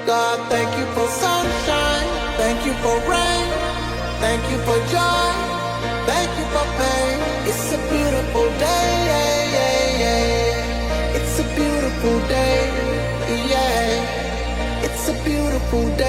God, thank you for sunshine, thank you for rain, thank you for joy, thank you for pain. It's a beautiful day, it's a beautiful day, yeah. It's a beautiful day.